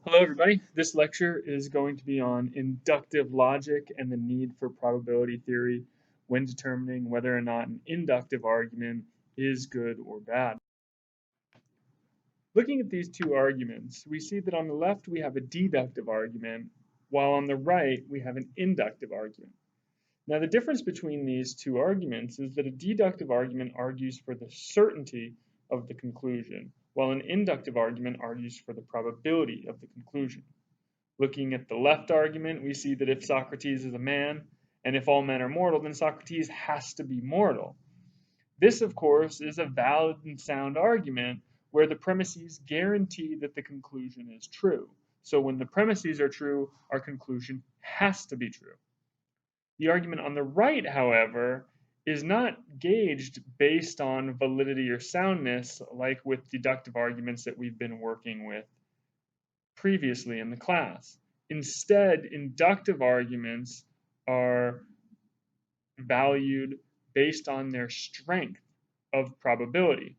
Hello, everybody. This lecture is going to be on inductive logic and the need for probability theory when determining whether or not an inductive argument is good or bad. Looking at these two arguments, we see that on the left we have a deductive argument, while on the right we have an inductive argument. Now, the difference between these two arguments is that a deductive argument argues for the certainty of the conclusion, while an inductive argument argues for the probability of the conclusion. Looking at the left argument, we see that if Socrates is a man, and if all men are mortal, then Socrates has to be mortal. This, of course, is a valid and sound argument where the premises guarantee that the conclusion is true. So when the premises are true, our conclusion has to be true. The argument on the right, however, is not gauged based on validity or soundness like with deductive arguments that we've been working with previously in the class. Instead, inductive arguments are valued based on their strength of probability.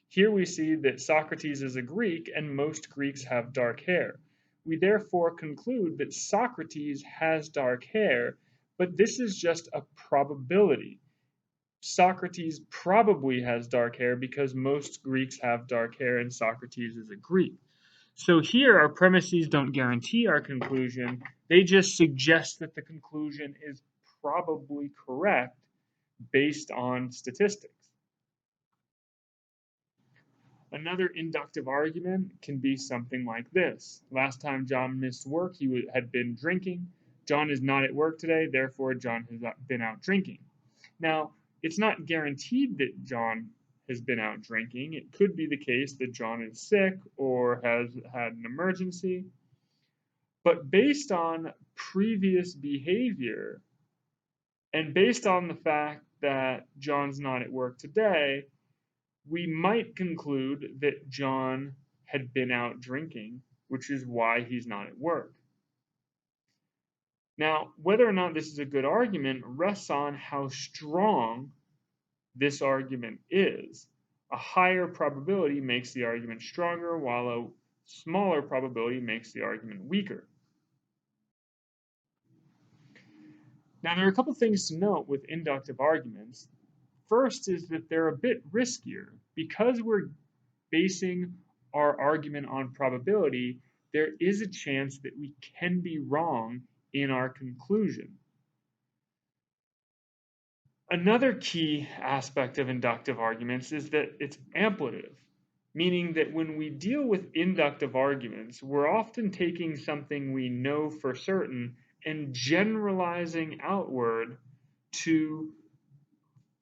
Here we see that Socrates is a Greek and most Greeks have dark hair. We therefore conclude that Socrates has dark hair, but this is just a probability. Socrates probably has dark hair because most Greeks have dark hair and Socrates is a Greek. So here our premises don't guarantee our conclusion, they just suggest that the conclusion is probably correct based on statistics. Another inductive argument can be something like this. Last time John missed work, he had been drinking. John is not at work today, therefore John has been out drinking. Now, it's not guaranteed that John has been out drinking. It could be the case that John is sick or has had an emergency. But based on previous behavior and based on the fact that John's not at work today, we might conclude that John had been out drinking, which is why he's not at work. Now, whether or not this is a good argument rests on how strong this argument is. A higher probability makes the argument stronger, while a smaller probability makes the argument weaker. Now, there are a couple things to note with inductive arguments. First is that they're a bit riskier. Because we're basing our argument on probability, there is a chance that we can be wrong in our conclusion. Another key aspect of inductive arguments is that it's amplitude, meaning that when we deal with inductive arguments, we're often taking something we know for certain and generalizing outward to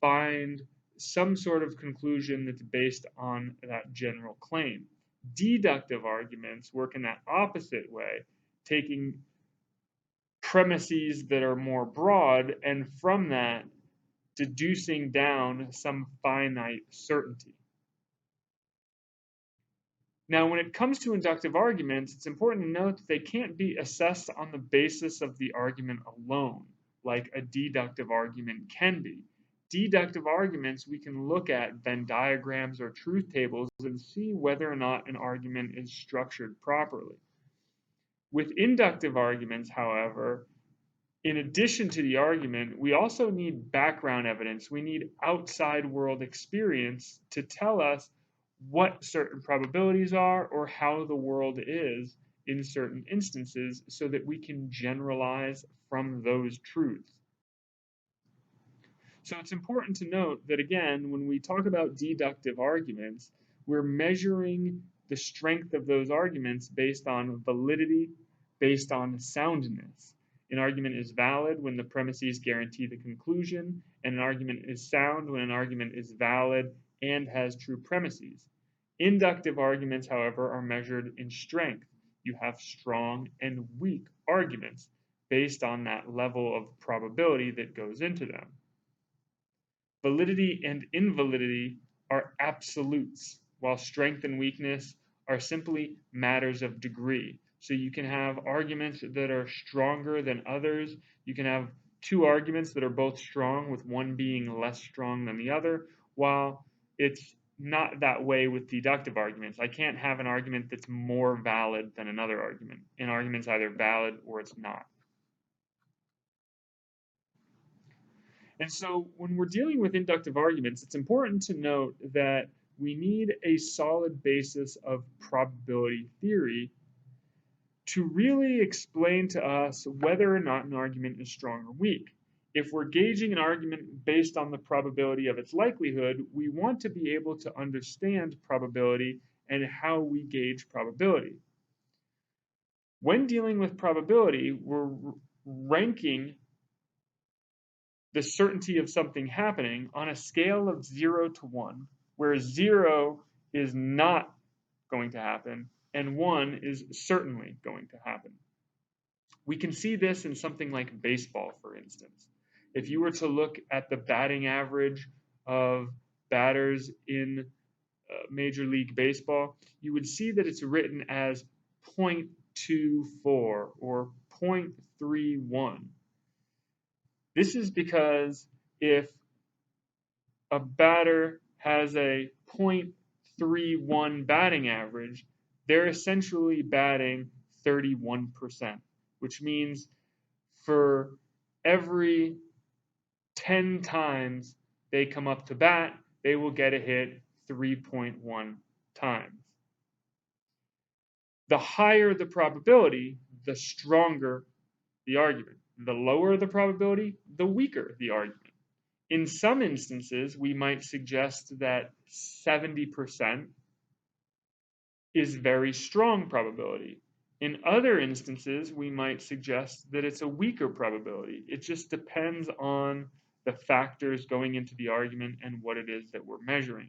find some sort of conclusion that's based on that general claim. Deductive arguments work in that opposite way, taking premises that are more broad and from that deducing down some finite certainty. Now, when it comes to inductive arguments, it's important to note that they can't be assessed on the basis of the argument alone, like a deductive argument can be. Deductive arguments, we can look at Venn diagrams or truth tables and see whether or not an argument is structured properly. With inductive arguments, however, in addition to the argument, we also need background evidence. We need outside world experience to tell us what certain probabilities are or how the world is in certain instances so that we can generalize from those truths. So it's important to note that, again, when we talk about deductive arguments, we're measuring the strength of those arguments based on validity, based on soundness. An argument is valid when the premises guarantee the conclusion, and an argument is sound when an argument is valid and has true premises. Inductive arguments, however, are measured in strength. You have strong and weak arguments based on that level of probability that goes into them. Validity and invalidity are absolutes, while strength and weakness are simply matters of degree. So you can have arguments that are stronger than others. You can have two arguments that are both strong, with one being less strong than the other, while it's not that way with deductive arguments. I can't have an argument that's more valid than another argument. An argument's either valid or it's not. And so when we're dealing with inductive arguments, it's important to note that we need a solid basis of probability theory to really explain to us whether or not an argument is strong or weak. If we're gauging an argument based on the probability of its likelihood, we want to be able to understand probability and how we gauge probability. When dealing with probability, we're ranking the certainty of something happening on a scale of 0 to 1, where 0 is not going to happen and 1 is certainly going to happen. We can see this in something like baseball, for instance. If you were to look at the batting average of batters in Major League Baseball, you would see that it's written as 0.24 or 0.31. This is because if a batter has a 0.31 batting average, they're essentially batting 31%, which means for every 10 times they come up to bat, they will get a hit 3.1 times. The higher the probability, the stronger the argument. The lower the probability, the weaker the argument. In some instances, we might suggest that 70% is very strong probability. In other instances, we might suggest that it's a weaker probability. It just depends on the factors going into the argument and what it is that we're measuring.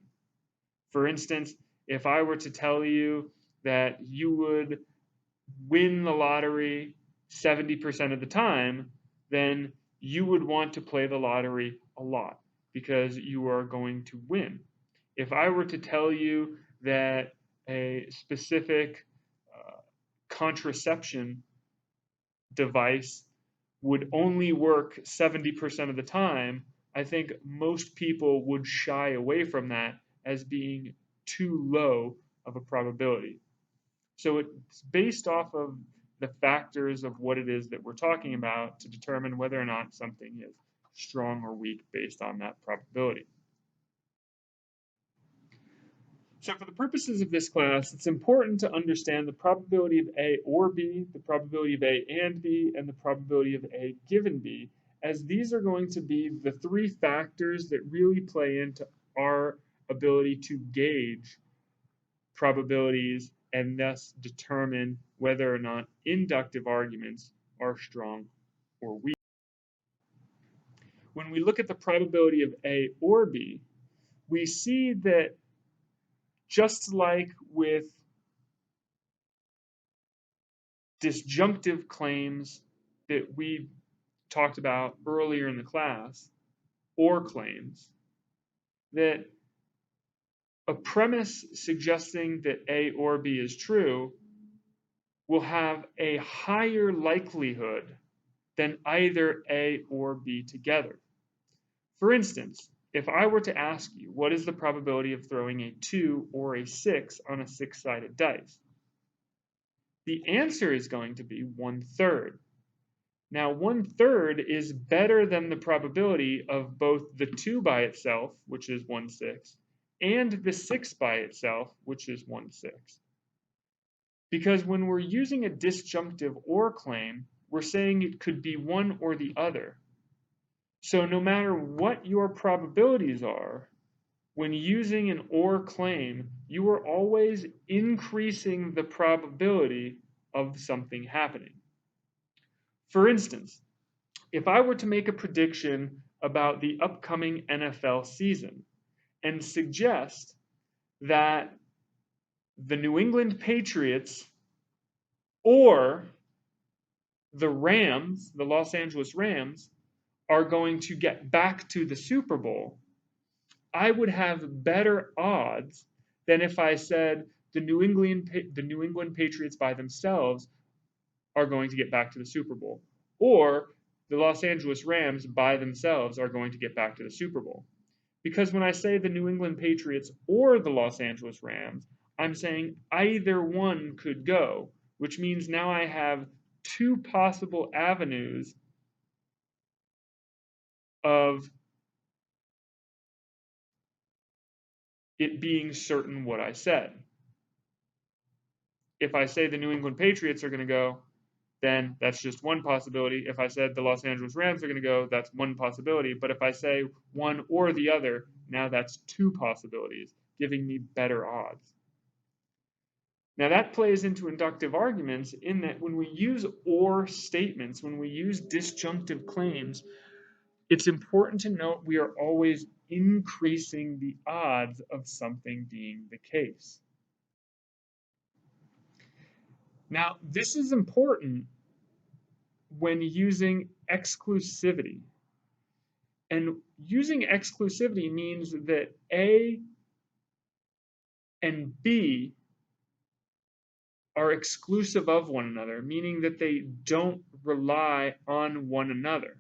For instance, if I were to tell you that you would win the lottery 70% of the time, then you would want to play the lottery a lot because you are going to win. If I were to tell you that a specific contraception device would only work 70% of the time, I think most people would shy away from that as being too low of a probability. So it's based off of the factors of what it is that we're talking about to determine whether or not something is strong or weak based on that probability. So for the purposes of this class, it's important to understand the probability of A or B, the probability of A and B, and the probability of A given B, as these are going to be the three factors that really play into our ability to gauge probabilities and thus determine whether or not inductive arguments are strong or weak. When we look at the probability of A or B, we see that just like with disjunctive claims that we talked about earlier in the class, or claims, that a premise suggesting that A or B is true will have a higher likelihood than either A or B together. For instance, if I were to ask you, what is the probability of throwing a 2 or a 6 on a 6-sided dice? The answer is going to be 1/3. Now, 1/3 is better than the probability of both the 2 by itself, which is 1/6, and the 6 by itself, which is 1/6. Because when we're using a disjunctive or claim, we're saying it could be one or the other. So no matter what your probabilities are, when using an or claim, you are always increasing the probability of something happening. For instance, if I were to make a prediction about the upcoming NFL season and suggest that the New England Patriots or the Rams, the Los Angeles Rams, are going to get back to the Super Bowl, I would have better odds than if I said the New England Patriots by themselves are going to get back to the Super Bowl, or the Los Angeles Rams by themselves are going to get back to the Super Bowl. Because when I say the New England Patriots or the Los Angeles Rams, I'm saying either one could go, which means now I have two possible avenues of it being certain what I said. If I say the New England Patriots are going to go, then that's just one possibility. If I said the Los Angeles Rams are going to go, that's one possibility. But if I say one or the other, now that's two possibilities, giving me better odds. Now that plays into inductive arguments in that when we use or statements, when we use disjunctive claims, it's important to note we are always increasing the odds of something being the case. Now, this is important when using exclusivity. And using exclusivity means that A and B are exclusive of one another, meaning that they don't rely on one another.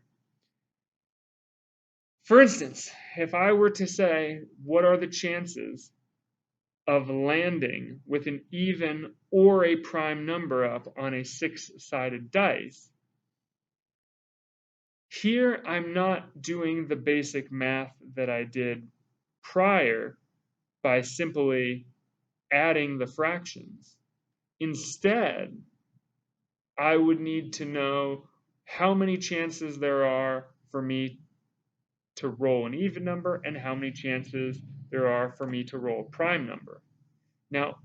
For instance, if I were to say, what are the chances of landing with an even or a prime number up on a six-sided dice? Here, I'm not doing the basic math that I did prior by simply adding the fractions. Instead, I would need to know how many chances there are for me to roll an even number and how many chances there are for me to roll a prime number. Now,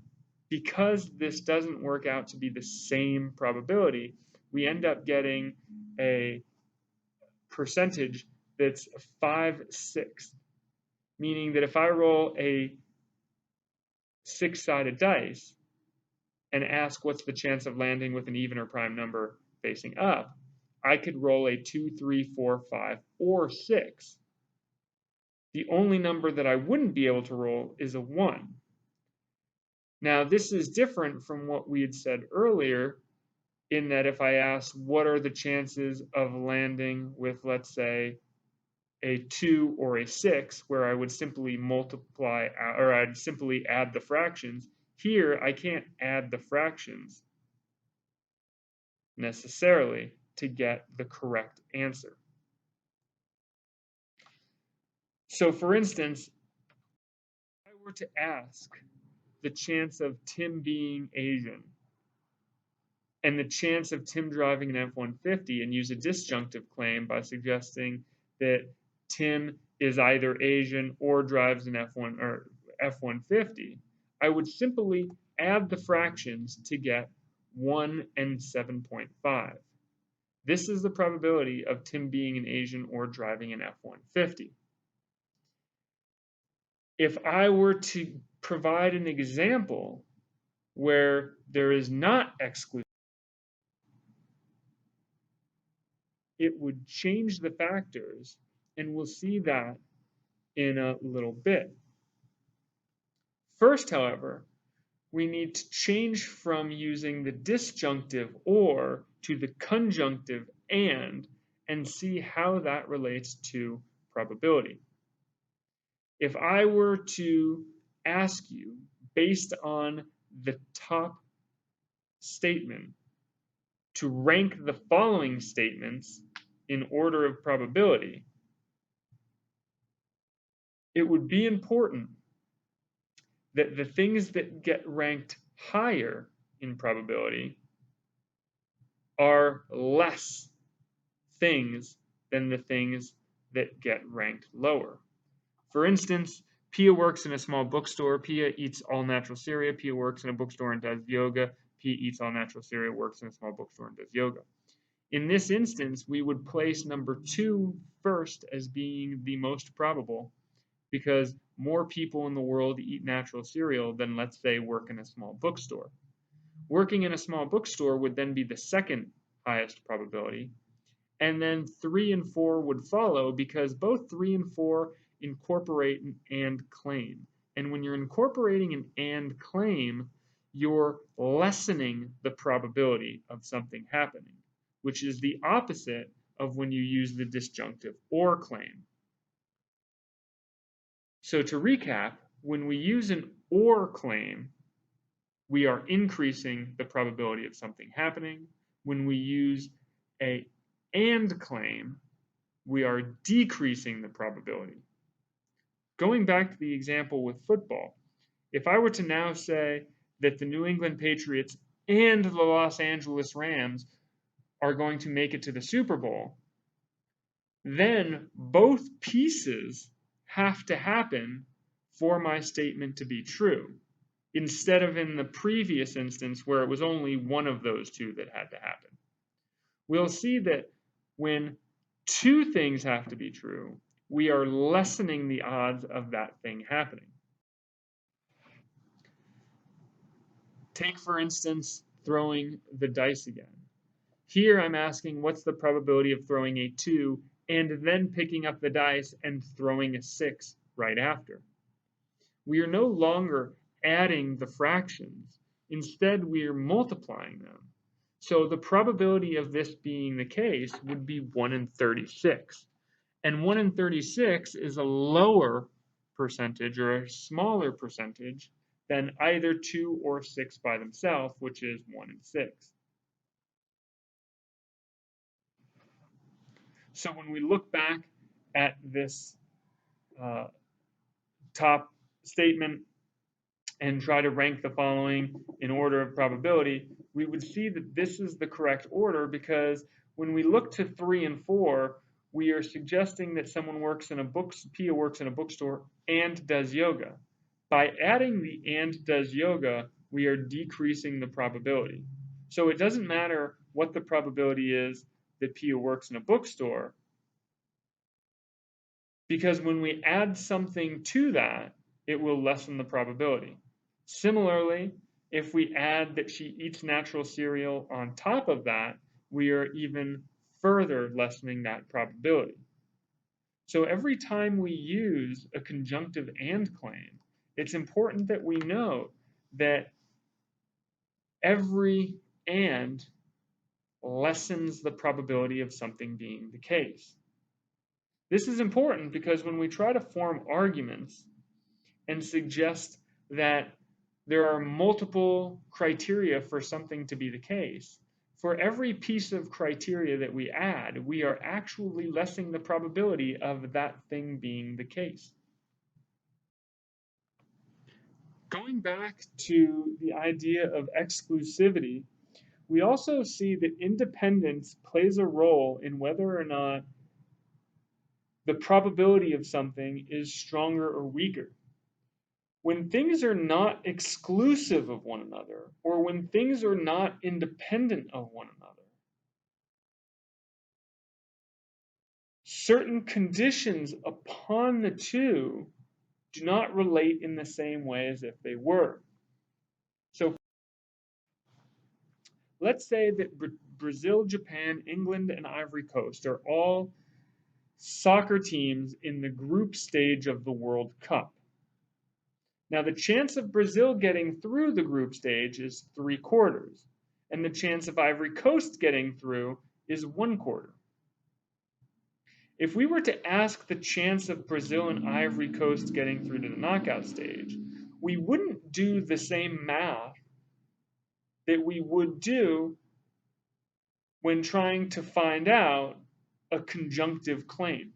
because this doesn't work out to be the same probability, we end up getting a percentage that's 5/6, meaning that if I roll a six-sided dice and ask what's the chance of landing with an even or prime number facing up, I could roll a 2, 3, 4, 5, or 6. The only number that I wouldn't be able to roll is a 1. Now, this is different from what we had said earlier, in that if I asked what are the chances of landing with, let's say, a 2 or a 6, where I would simply multiply, or I'd simply add the fractions, here I can't add the fractions necessarily to get the correct answer. So for instance, if I were to ask the chance of Tim being Asian and the chance of Tim driving an F-150 and use a disjunctive claim by suggesting that Tim is either Asian or drives an F-150, I would simply add the fractions to get 1 and 7.5. This is the probability of Tim being an Asian or driving an F-150. If I were to provide an example where there is not exclusivity, it would change the factors, and we'll see that in a little bit. First, however, we need to change from using the disjunctive or to the conjunctive and see how that relates to probability. If I were to ask you, based on the top statement, to rank the following statements in order of probability, it would be important that the things that get ranked higher in probability are less things than the things that get ranked lower. For instance, Pia works in a small bookstore. Pia eats all natural cereal. Pia works in a bookstore and does yoga. Pia eats all natural cereal, works in a small bookstore and does yoga. In this instance, we would place number 2 first as being the most probable, because more people in the world eat natural cereal than, let's say, work in a small bookstore. Working in a small bookstore would then be the second highest probability, and then 3 and 4 would follow, because both 3 and 4 incorporate an and claim. And when you're incorporating an and claim, you're lessening the probability of something happening, which is the opposite of when you use the disjunctive or claim. So to recap, when we use an or claim, we are increasing the probability of something happening. When we use a and claim, we are decreasing the probability. Going back to the example with football, if I were to now say that the New England Patriots and the Los Angeles Rams are going to make it to the Super Bowl, then both pieces have to happen for my statement to be true, instead of in the previous instance where it was only one of those two that had to happen. We'll see that when two things have to be true, we are lessening the odds of that thing happening. Take, for instance, throwing the dice again. Here I'm asking what's the probability of throwing a 2 and then picking up the dice and throwing a 6 right after. We are no longer adding the fractions. Instead, we are multiplying them. So the probability of this being the case would be 1 in 36. And 1 in 36 is a lower percentage or a smaller percentage than either 2 or 6 by themselves, which is 1 in 6. So when we look back at this top statement and try to rank the following in order of probability, we would see that this is the correct order, because when we look to 3 and 4, we are suggesting that someone works in a Pia works in a bookstore and does yoga. By adding the and does yoga, we are decreasing the probability. So it doesn't matter what the probability is that Pia works in a bookstore, because when we add something to that, it will lessen the probability. Similarly, if we add that she eats natural cereal on top of that, we are even further lessening that probability. So every time we use a conjunctive and claim, it's important that we know that every and lessens the probability of something being the case. This is important because when we try to form arguments and suggest that there are multiple criteria for something to be the case, for every piece of criteria that we add, we are actually lessening the probability of that thing being the case. Going back to the idea of exclusivity, we also see that independence plays a role in whether or not the probability of something is stronger or weaker. When things are not exclusive of one another, or when things are not independent of one another, certain conditions upon the two do not relate in the same way as if they were. So let's say that Brazil, Japan, England, and Ivory Coast are all soccer teams in the group stage of the World Cup. Now, the chance of Brazil getting through the group stage is 3/4, and the chance of Ivory Coast getting through is 1/4. If we were to ask the chance of Brazil and Ivory Coast getting through to the knockout stage, we wouldn't do the same math that we would do when trying to find out a conjunctive claim.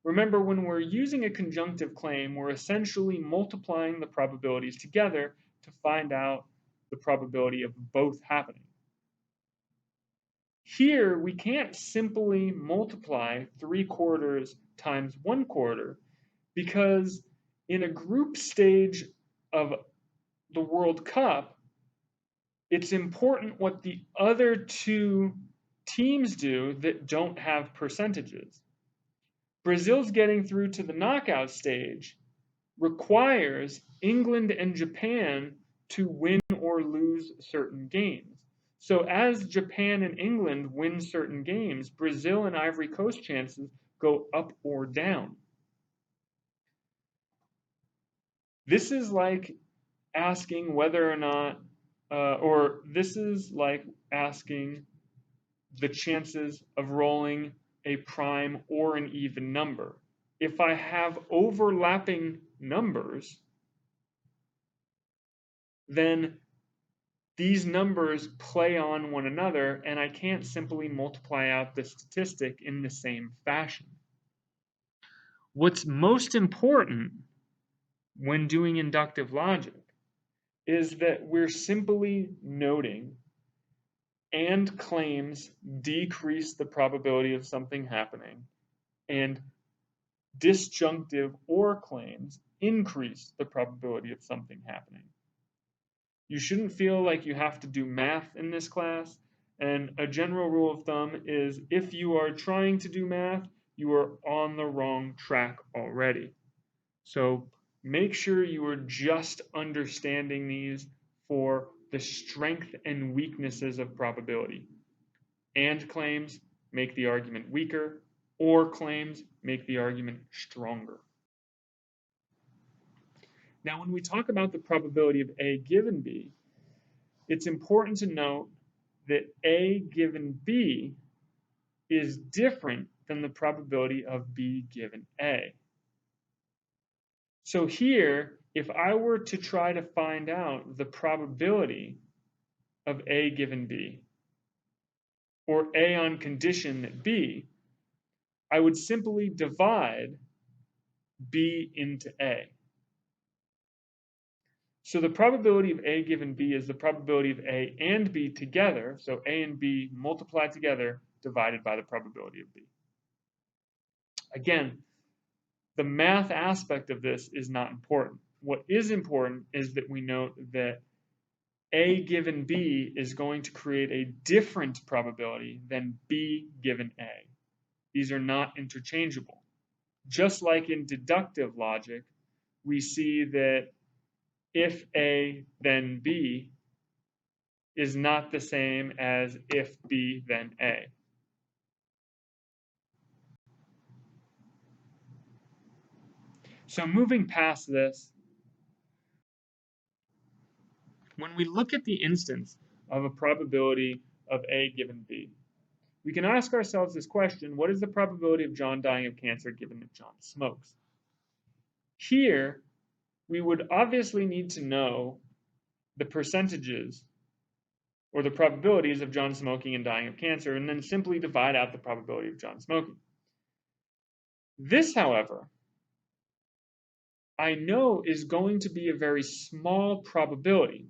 Remember, when we're using a conjunctive claim, we're essentially multiplying the probabilities together to find out the probability of both happening. Here, we can't simply multiply 3/4 times 1/4, because in a group stage of the World Cup, it's important what the other two teams do that don't have percentages. Brazil's getting through to the knockout stage requires England and Japan to win or lose certain games. So as Japan and England win certain games, Brazil and Ivory Coast chances go up or down. This is like asking whether or not, or this is like asking the chances of rolling a prime or an even number. if I have overlapping numbers, then these numbers play on one another, and I can't simply multiply out the statistic in the same fashion. What's most important when doing inductive logic is that we're simply noting and claims decrease the probability of something happening, and disjunctive or claims increase the probability of something happening. You shouldn't feel like you have to do math in this class, and a general rule of thumb is if you are trying to do math, you are on the wrong track already. So make sure you are just understanding these for the strength and weaknesses of probability. And claims make the argument weaker, or claims make the argument stronger. Now, when we talk about the probability of A given B, it's important to note that A given B is different than the probability of B given A. So here, if I were to try to find out the probability of A given B, or A on condition that B, I would simply divide B into A. So the probability of A given B is the probability of A and B together, so A and B multiplied together, divided by the probability of B. Again, the math aspect of this is not important. What is important is that we note that A given B is going to create a different probability than B given A. These are not interchangeable. Just like in deductive logic, we see that if A then B is not the same as if B then A. So moving past this, when we look at the instance of a probability of A given B, we can ask ourselves this question: what is the probability of John dying of cancer given that John smokes? Here, we would obviously need to know the percentages or the probabilities of John smoking and dying of cancer, and then simply divide out the probability of John smoking. This, however, I know is going to be a very small probability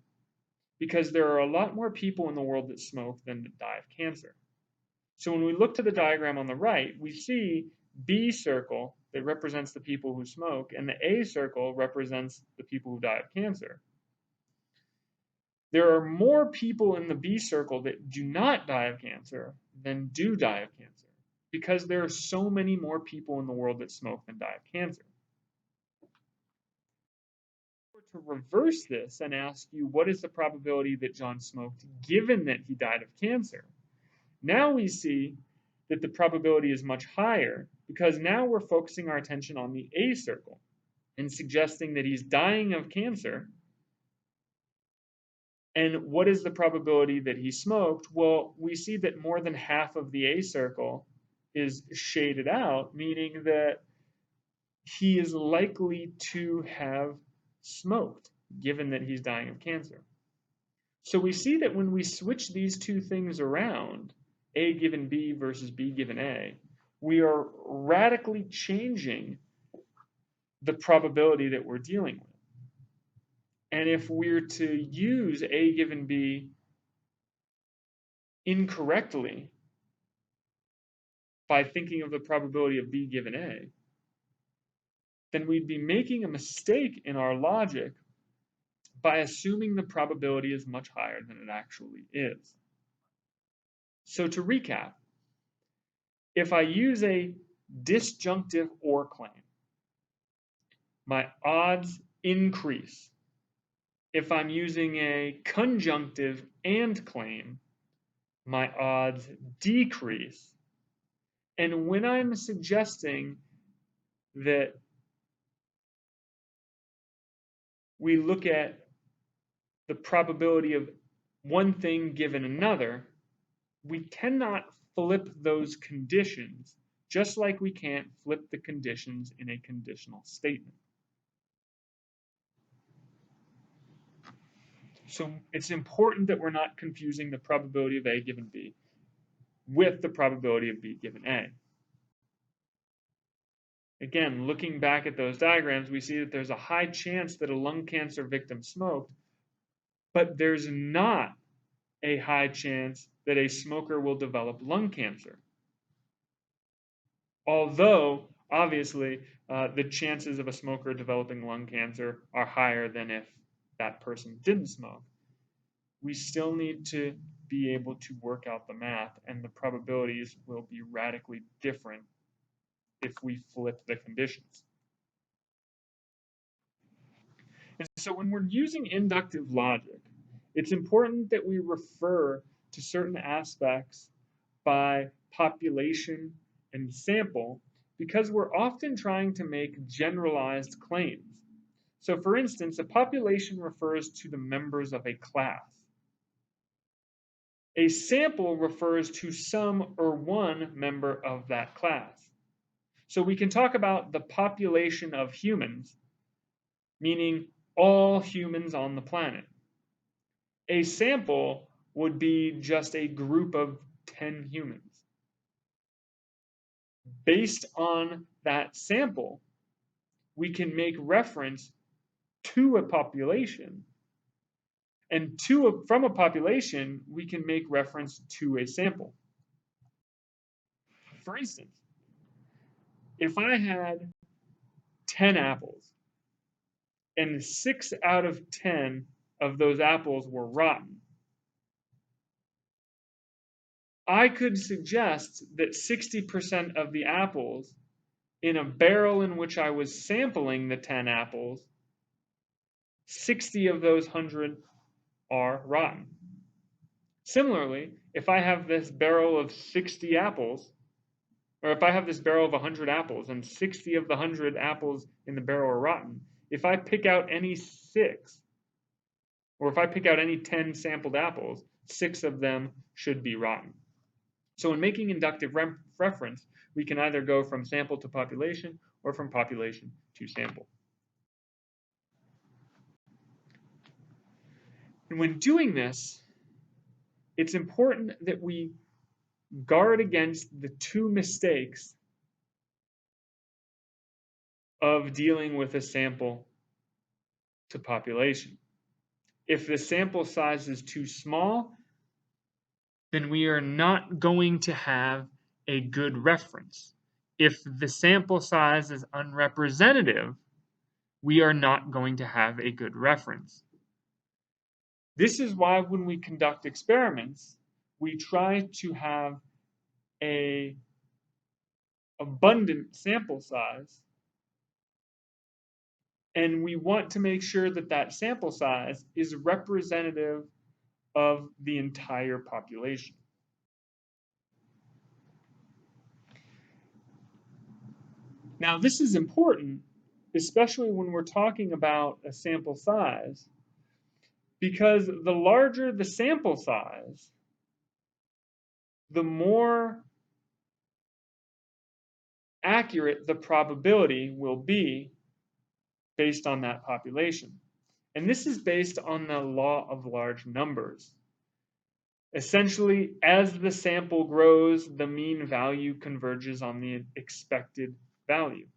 because there are a lot more people in the world that smoke than that die of cancer. So when we look to the diagram on the right, we see B circle that represents the people who smoke, and the A circle represents the people who die of cancer. There are more people in the B circle that do not die of cancer than do die of cancer, because there are so many more people in the world that smoke than die of cancer. To reverse this and ask you, what is the probability that John smoked given that he died of cancer? Now we see that the probability is much higher because now we're focusing our attention on the A circle and suggesting that he's dying of cancer. And what is the probability that he smoked? Well, we see that more than half of the A circle is shaded out, meaning that he is likely to have smoked, given that he's dying of cancer. So we see that when we switch these two things around, A given B versus B given A, we are radically changing the probability that we're dealing with. And if we're to use A given B incorrectly by thinking of the probability of B given A, then we'd be making a mistake in our logic by assuming the probability is much higher than it actually is. So to recap, if I use a disjunctive or claim, my odds increase. If I'm using a conjunctive and claim, my odds decrease. And when I'm suggesting that we look at the probability of one thing given another, we cannot flip those conditions just like we can't flip the conditions in a conditional statement. So it's important that we're not confusing the probability of A given B with the probability of B given A. Again, looking back at those diagrams, we see that there's a high chance that a lung cancer victim smoked, but there's not a high chance that a smoker will develop lung cancer. Although, obviously, the chances of a smoker developing lung cancer are higher than if that person didn't smoke. We still need to be able to work out the math, and the probabilities will be radically different if we flip the conditions. And so when we're using inductive logic, it's important that we refer to certain aspects by population and sample because we're often trying to make generalized claims. So for instance, a population refers to the members of a class. A sample refers to some or one member of that class. So we can talk about the population of humans, meaning all humans on the planet. A sample would be just a group of 10 humans. Based on that sample, we can make reference to a population, and from a population, we can make reference to a sample. For instance, if I had 10 apples, and 6 out of 10 of those apples were rotten, I could suggest that 60% of the apples in a barrel in which I was sampling the 10 apples, 60 of those 100 are rotten. Similarly, if I have this barrel of 60 apples, or if I have this barrel of 100 apples and 60 of the 100 apples in the barrel are rotten, if I pick out any 6, or if I pick out any 10 sampled apples, 6 of them should be rotten. So in making inductive reference, we can either go from sample to population or from population to sample. And when doing this, it's important that we guard against the two mistakes of dealing with a sample to population. If the sample size is too small, then we are not going to have a good reference. If the sample size is unrepresentative, we are not going to have a good reference. This is why when we conduct experiments, we try to have an abundant sample size, and we want to make sure that that sample size is representative of the entire population. Now, this is important, especially when we're talking about a sample size, because the larger the sample size, the more accurate the probability will be based on that population. And this is based on the law of large numbers. Essentially, as the sample grows, the mean value converges on the expected value.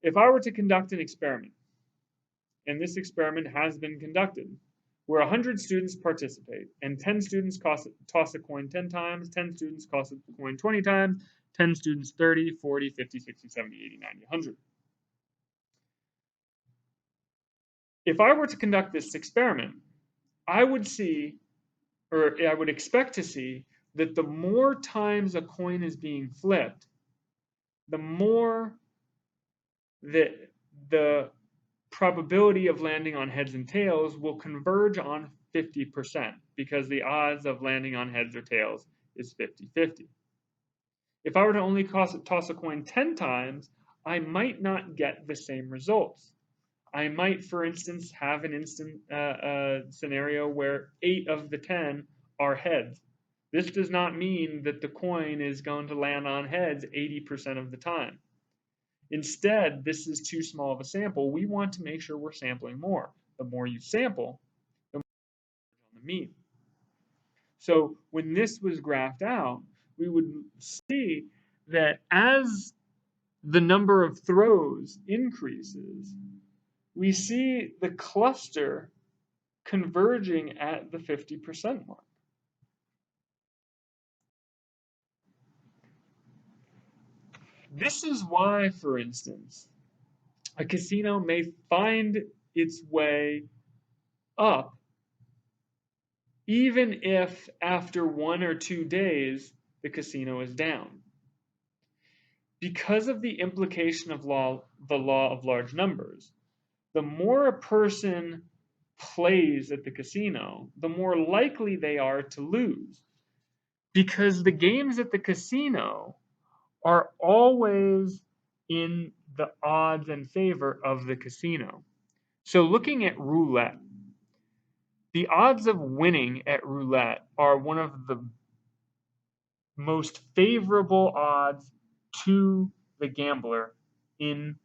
If I were to conduct an experiment, and this experiment has been conducted, where 100 students participate, and 10 students toss a coin 10 times, 10 students toss a coin 20 times, 10 students 30, 40, 50, 60, 70, 80, 90, 100. If I were to conduct this experiment, I would see, or I would expect to see, that the more times a coin is being flipped, the more that the probability of landing on heads and tails will converge on 50% because the odds of landing on heads or tails is 50-50. If I were to only toss a coin 10 times, I might not get the same results. I might, for instance, have an scenario where 8 of the 10 are heads. This does not mean that the coin is going to land on heads 80% of the time. Instead, this is too small of a sample. We want to make sure we're sampling more. The more you sample, the more on the mean. So when this was graphed out, we would see that as the number of throws increases, we see the cluster converging at the 50% mark. This is why, for instance, a casino may find its way up even if after 1 or 2 days the casino is down. Because of the implication of the law of large numbers, the more a person plays at the casino, the more likely they are to lose. Because the games at the casino are always in the odds and favor of the casino. So looking at roulette, the odds of winning at roulette are one of the most favorable odds to the gambler in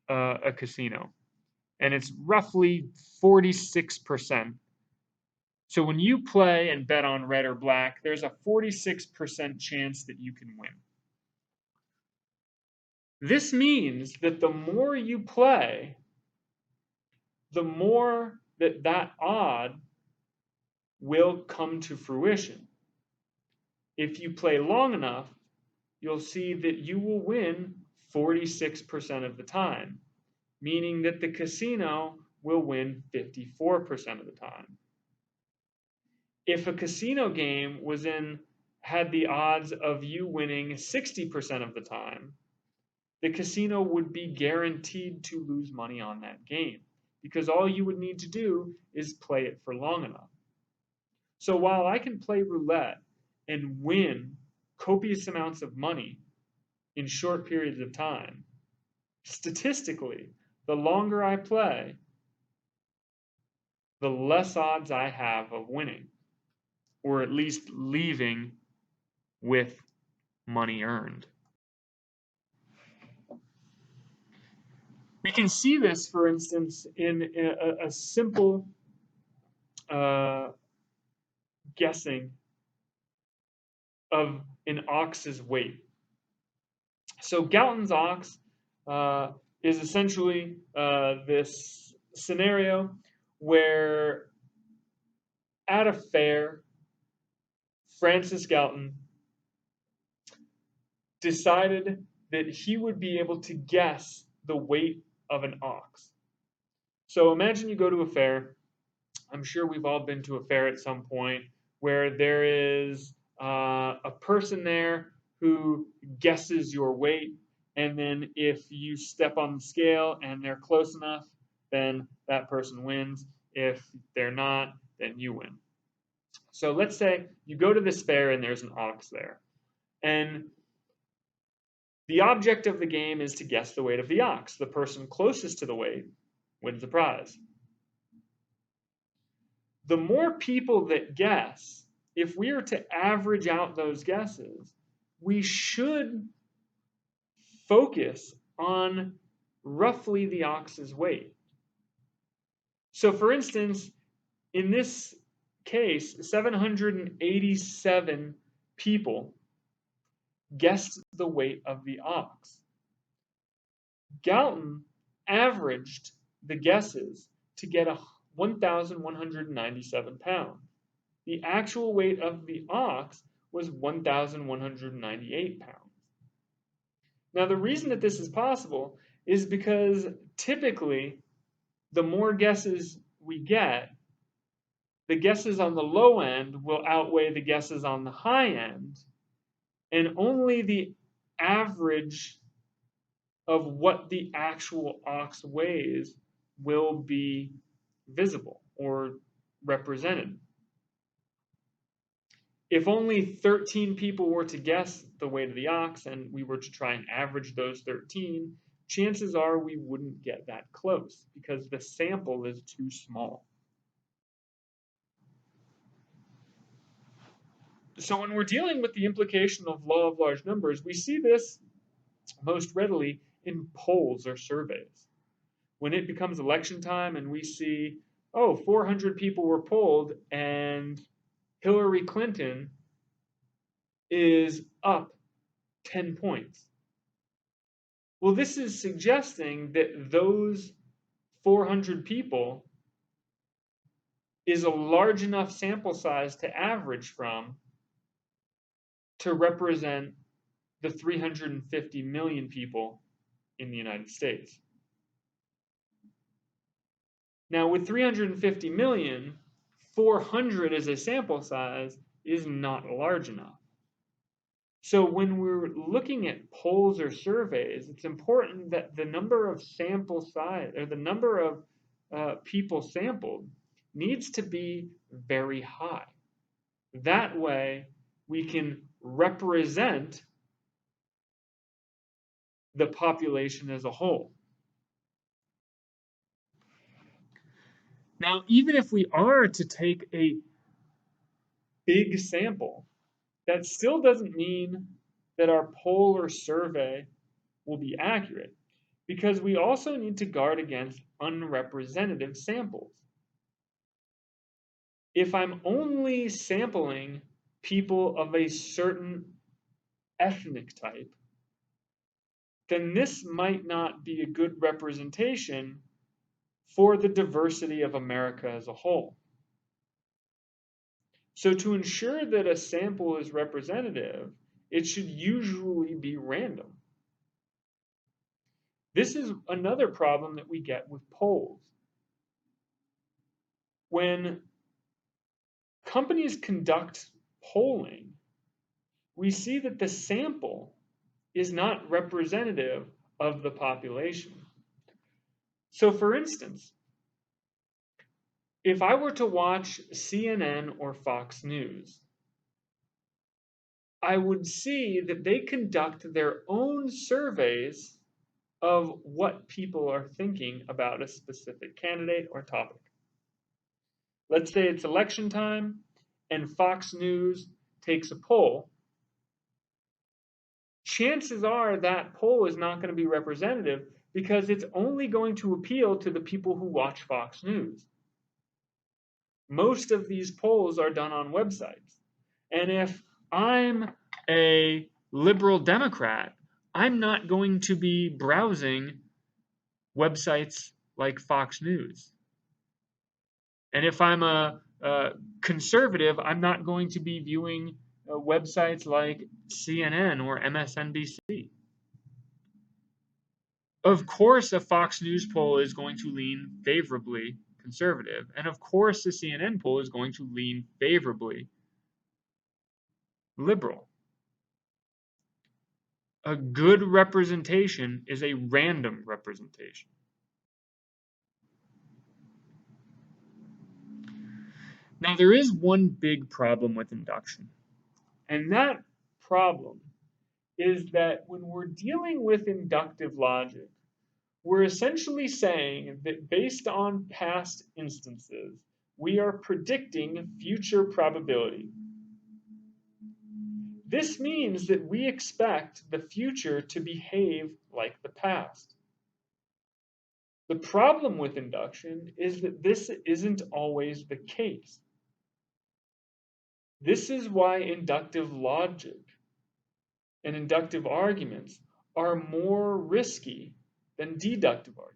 a casino. And it's roughly 46%. So when you play and bet on red or black, there's a 46% chance that you can win. This means that the more you play, the more that odd will come to fruition. If you play long enough, you'll see that you will win 46% of the time, meaning that the casino will win 54% of the time. If a casino game had the odds of you winning 60% of the time, the casino would be guaranteed to lose money on that game, because all you would need to do is play it for long enough. So while I can play roulette and win copious amounts of money in short periods of time, statistically, the longer I play, the less odds I have of winning, or at least leaving with money earned. We can see this, for instance, in a simple guessing of an ox's weight. So Galton's ox is essentially this scenario where at a fair, Francis Galton decided that he would be able to guess the weight of an ox. So imagine you go to a fair. I'm sure we've all been to a fair at some point where there is a person there who guesses your weight, and then if you step on the scale and they're close enough, then that person wins. If they're not, then you win. So let's say you go to this fair and there's an ox there. And the object of the game is to guess the weight of the ox. The person closest to the weight wins the prize. The more people that guess, if we are to average out those guesses, we should focus on roughly the ox's weight. So for instance, in this case, 787 people guessed the weight of the ox. Galton averaged the guesses to get 1,197 pounds. The actual weight of the ox was 1,198 pounds. Now, the reason that this is possible is because typically the more guesses we get, the guesses on the low end will outweigh the guesses on the high end, and only the average of what the actual ox weighs will be visible or represented. If only 13 people were to guess the weight of the ox and we were to try and average those 13, chances are we wouldn't get that close because the sample is too small. So when we're dealing with the implication of law of large numbers, we see this most readily in polls or surveys. When it becomes election time and we see, oh, 400 people were polled and Hillary Clinton is up 10 points. Well, this is suggesting that those 400 people is a large enough sample size to average from to represent the 350 million people in the United States. Now, with 350 million, 400 as a sample size is not large enough. So when we're looking at polls or surveys, it's important that the number of sample size, or the number of people sampled, needs to be very high. That way, we can represent the population as a whole. Now, even if we are to take a big sample, that still doesn't mean that our poll or survey will be accurate, because we also need to guard against unrepresentative samples. If I'm only sampling people of a certain ethnic type, then this might not be a good representation for the diversity of America as a whole. So to ensure that a sample is representative, it should usually be random. This is another problem that we get with polls. When companies conduct polling, we see that the sample is not representative of the population. So for instance, if I were to watch CNN or Fox News, I would see that they conduct their own surveys of what people are thinking about a specific candidate or topic. Let's say it's election time and Fox News takes a poll. Chances are that poll is not going to be representative because it's only going to appeal to the people who watch Fox News. Most of these polls are done on websites. And if I'm a liberal Democrat, I'm not going to be browsing websites like Fox News. And if I'm a conservative, I'm not going to be viewing websites like CNN or MSNBC. Of course, a Fox News poll is going to lean favorably conservative, and of course, the CNN poll is going to lean favorably liberal. A good representation is a random representation. Now, there is one big problem with induction, and that problem is that when we're dealing with inductive logic, we're essentially saying that based on past instances, we are predicting future probability. This means that we expect the future to behave like the past. The problem with induction is that this isn't always the case. This is why inductive logic and inductive arguments are more risky than deductive arguments.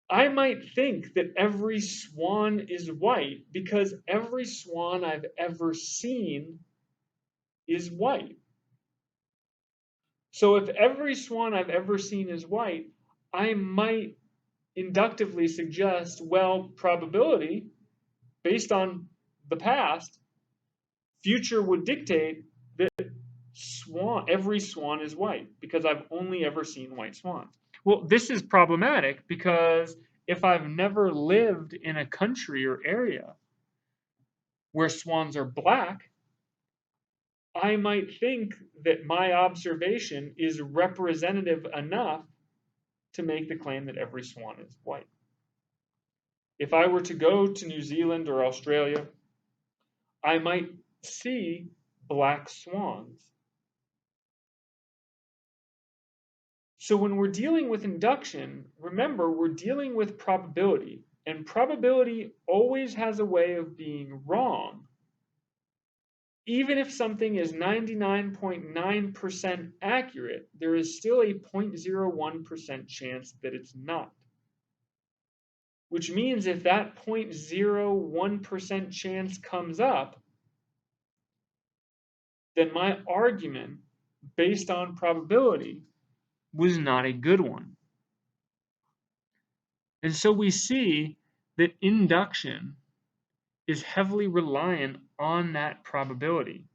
I might think that every swan is white because every swan I've ever seen is white. So if every swan I've ever seen is white, I might inductively suggest, well, probability, based on the past, future would dictate that every swan is white because I've only ever seen white swans. Well, this is problematic because if I've never lived in a country or area where swans are black, I might think that my observation is representative enough to make the claim that every swan is white. If I were to go to New Zealand or Australia, I might see black swans. So when we're dealing with induction, remember we're dealing with probability, and probability always has a way of being wrong. Even if something is 99.9% accurate, there is still a 0.01% chance that it's not. Which means if that 0.01% chance comes up, then my argument based on probability was not a good one. And so we see that induction is heavily reliant on that probability.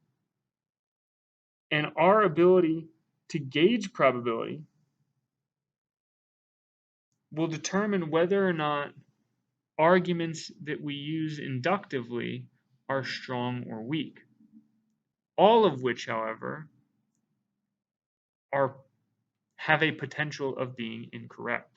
And our ability to gauge probability will determine whether or not arguments that we use inductively are strong or weak. All of which, however, have a potential of being incorrect.